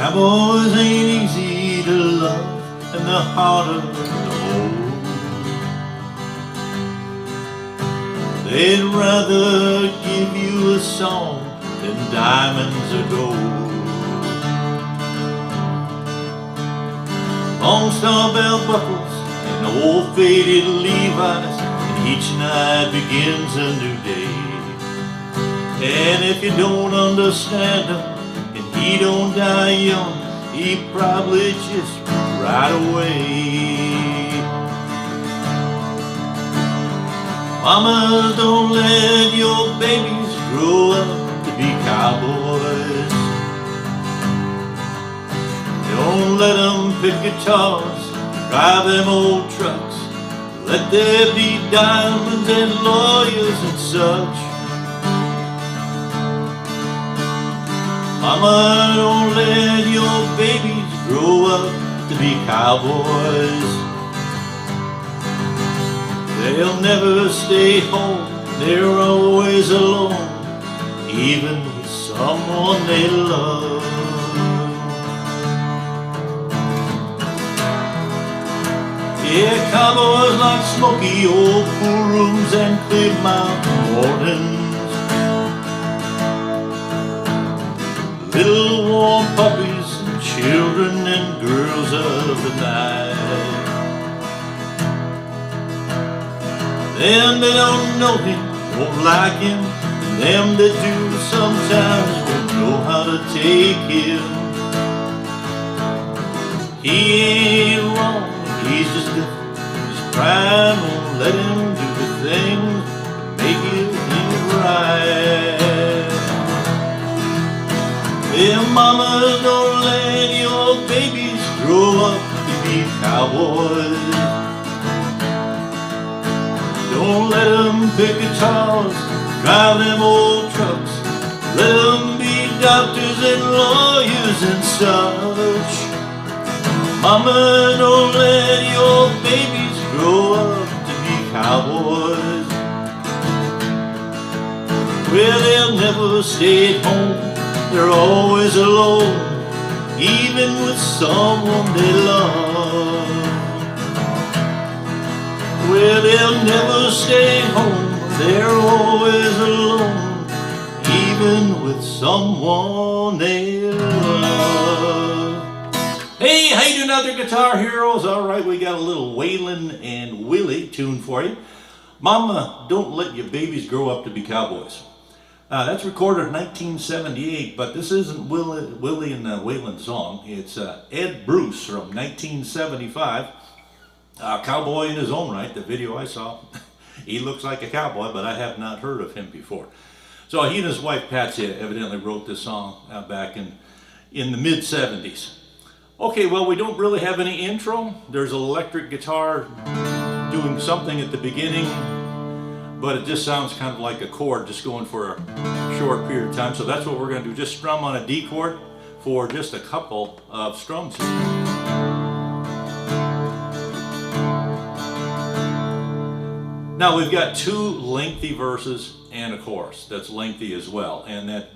Cowboys ain't easy to love, and they're harder to hold. They'd rather give you a song than diamonds or gold. Long star belt buckles and old faded Levi's, and each night begins a new day. And if you don't understand him, and he don't die young, he probably just right away. Mamas, don't let your babies grow up to be cowboys. Don't let them pick guitars, drive them old trucks. Let there be diamonds and lawyers and such. Mama, don't let your babies grow up to be cowboys. They'll never stay home, they're always alone, even with someone they love. Yeah, cowboys like smoky old pool rooms and clear mountain mornings. Little warm puppies and children and girls of the night. Them that don't know him won't like him, and them that do sometimes won't know how to take him. He ain't wrong, he's just different. His pride won't let him do the things that make it right. Yeah, mamas, don't let your babies grow up to be cowboys. Don't let them pick guitars, drive them old trucks. Let them be doctors and lawyers and such. Mama, don't let your babies grow up to be cowboys. Well, they'll never stay at home, they're always alone, even with someone they love. Well, they'll never stay home, they're always alone, even with someone they love. Hey, how you doing out there, guitar heroes? All right, we got a little Waylon and Willie tune for you. Mama, don't let your babies grow up to be cowboys. That's recorded in 1978, but this isn't Willie and Waylon song. It's Ed Bruce from 1975. Cowboy in his own right. The video I saw, he looks like a cowboy, but I have not heard of him before. So he and his wife Patsy evidently wrote this song back in the mid-70s. Okay, well, we don't really have any intro. There's an electric guitar doing something at the beginning, but it just sounds kind of like a chord just going for a short period of time. So that's what we're going to do, just strum on a D chord for just a couple of strums here. Now we've got two lengthy verses and a chorus that's lengthy as well, and that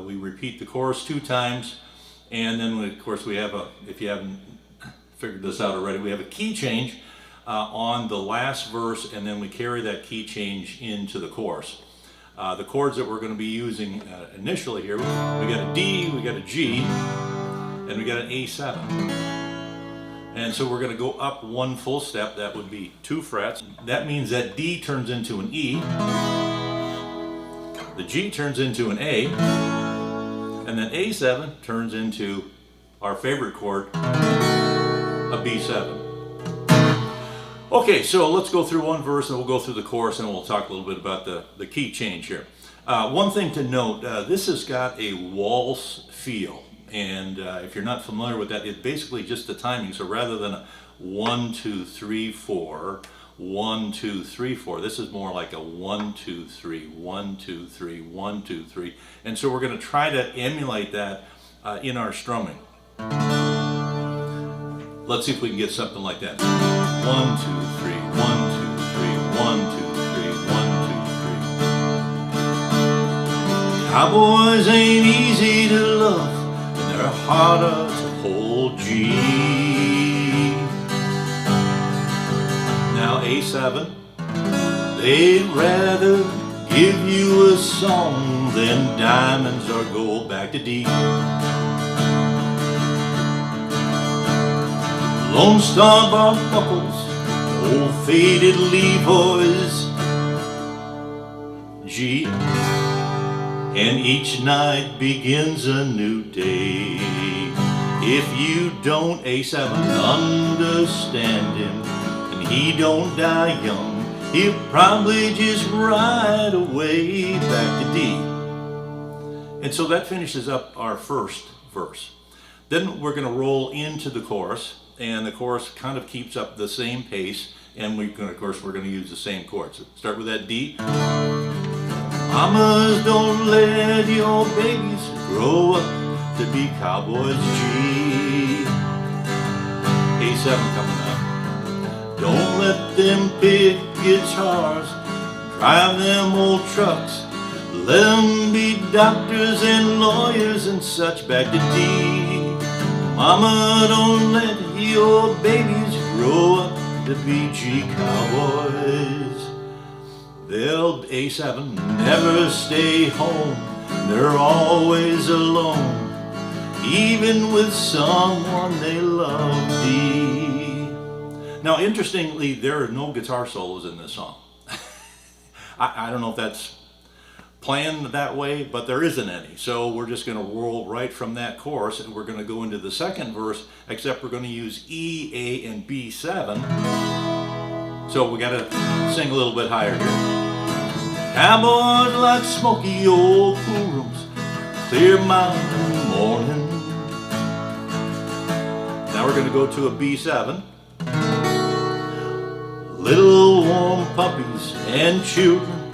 we repeat the chorus 2 times, and then of course we have a, if you haven't figured this out already, we have a key change on the last verse, and then we carry that key change into the chorus. The chords that we're going to be using initially here, we got a D, we got a G, and we got an A7. And so we're going to go up 1 full step, that would be 2 frets. That means that D turns into an E, the G turns into an A, and then A7 turns into our favorite chord, a B7. Okay, so let's go through one verse and we'll go through the chorus and we'll talk a little bit about the key change here. One thing to note, this has got a waltz feel, and if you're not familiar with that, it's basically just the timing. So rather than a 1, 2, 3, 4, 1, 2, 3, 4, this is more like a 1, 2, 3, 1, 2, 3, 1, 2, 3. And so we're going to try to emulate that in our strumming. Let's see if we can get something like that. 1, 2, 3, 1, 2, 3, 1, 2, 3. Cowboys ain't easy to love, and they're harder to old G. Now A7, they'd rather give you a song than diamonds or gold. Back to D. Lone Star bar buckles, old faded Levi's, G. And each night begins a new day. If you don't A7 understand him, and he don't die young, he'll probably just ride away. Back to D. And so that finishes up our first verse. Then we're going to roll into the chorus, and the chorus kind of keeps up the same pace, and we're going to use the same chords. So start with that D. Mamas, don't let your babies grow up to be cowboys, G. A7 coming up. Don't let them pick guitars, drive them old trucks, let them be doctors and lawyers and such. Back to D. Mama, don't let your babies grow up to be G cowboys. They'll A7 never stay home, they're always alone, even with someone they love. D. Now interestingly, there are no guitar solos in this song. I don't know if that's planned that way, but there isn't any. So we're just going to roll right from that chorus, and we're going to go into the second verse, except we're going to use E, A, and B7. So we got to sing a little bit higher here. Cowboys like smoky old pool rooms, clear mountain morning. Now we're going to go to a B7. Little warm puppies and children,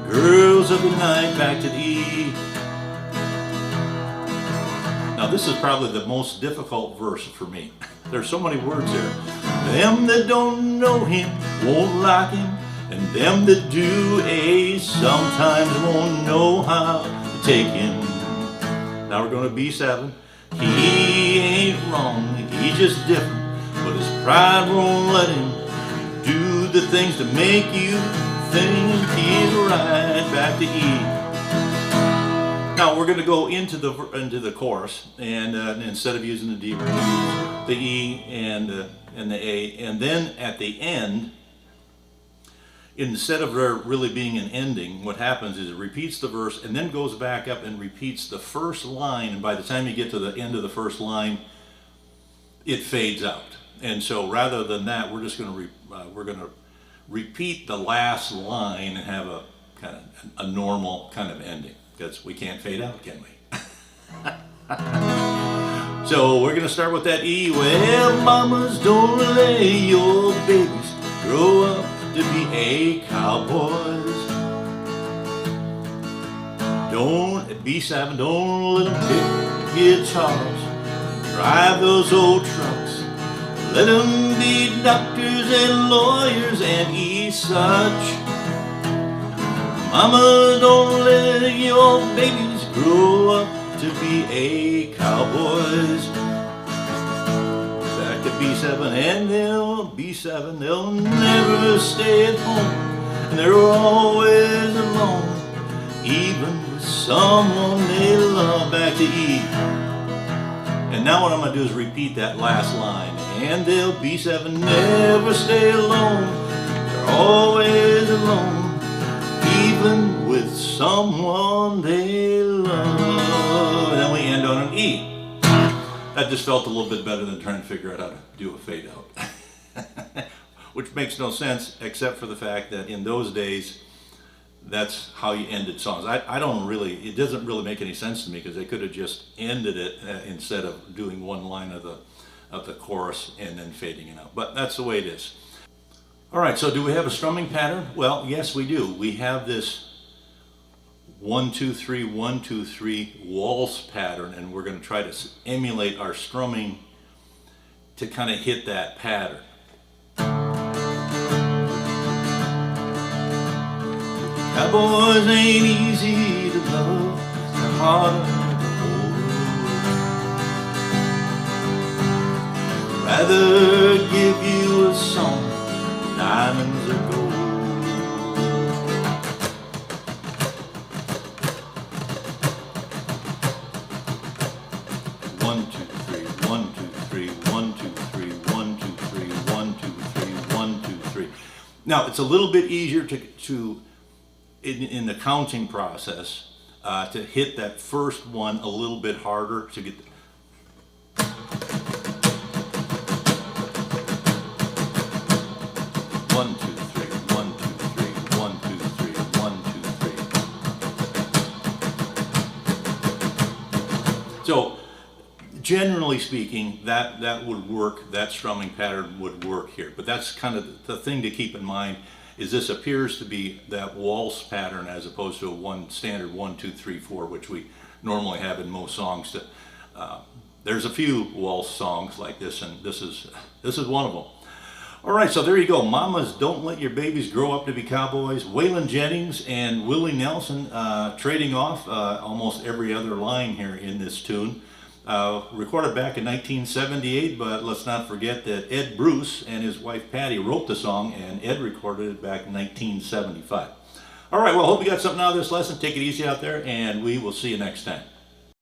girls of the night. Back to the E. Now this is probably the most difficult verse for me. There's so many words there. Them that don't know him won't like him, and them that do sometimes won't know how to take him. Now we're going to B7. He ain't wrong, he's just different, but his pride won't let him do the things to make you think he's right. Back to E. Now we're going to go into the chorus, and instead of using the D, we're going to use the E and the A, and then at the end, instead of there really being an ending, what happens is it repeats the verse and then goes back up and repeats the first line, and by the time you get to the end of the first line, it fades out. And so rather than that, we're just going to repeat the last line and have a kind of a normal kind of ending, because we can't fade out, can we? So we're going to start with that E. Well, mamas, don't let your babies grow up to be a cowboys. Don't, B7, don't let them pick guitars, drive those old trucks, let them be doctors and lawyers and E such. Mama, don't let your babies grow up to be a cowboys. Back to B7, and they'll never stay at home, and they're always alone, even with someone they love. Back to E. And now what I'm going to do is repeat that last line. And they'll B7 never stay alone, they're always alone, even with someone they love. And then we end on an E. That just felt a little bit better than trying to figure out how to do a fade out. Which makes no sense, except for the fact that in those days, that's how you ended songs. It doesn't really make any sense to me, because they could have just ended it instead of doing one line of the chorus and then fading it out. But that's the way it is. All right, so do we have a strumming pattern? Well, yes, we do. We have this 1, 2, 3, 1, 2, 3 waltz pattern, and we're going to try to emulate our strumming to kind of hit that pattern. Cowboys ain't easy to love, they're harder to hold. rather give you a song, diamonds are gold. One, two, three, one, two, three, one, two, three, one, two, three, one, two, three, one, two, three. Now, it's a little bit easier to in the counting process, to hit that first one a little bit harder to get. One, two, three, one, two, three, one, two, three, one, two, three. So, generally speaking, that would work, that strumming pattern would work here. But that's kind of the thing to keep in mind, is this appears to be that waltz pattern as opposed to a standard 1, 2, 3, 4, which we normally have in most songs. There's a few waltz songs like this, and this is one of them. All right, so there you go. Mamas, Don't Let Your Babies Grow Up to Be Cowboys. Waylon Jennings and Willie Nelson trading off almost every other line here in this tune. Recorded back in 1978, but let's not forget that Ed Bruce and his wife Patty wrote the song, and Ed recorded it back in 1975. All right, well, hope you got something out of this lesson. Take it easy out there, and we will see you next time.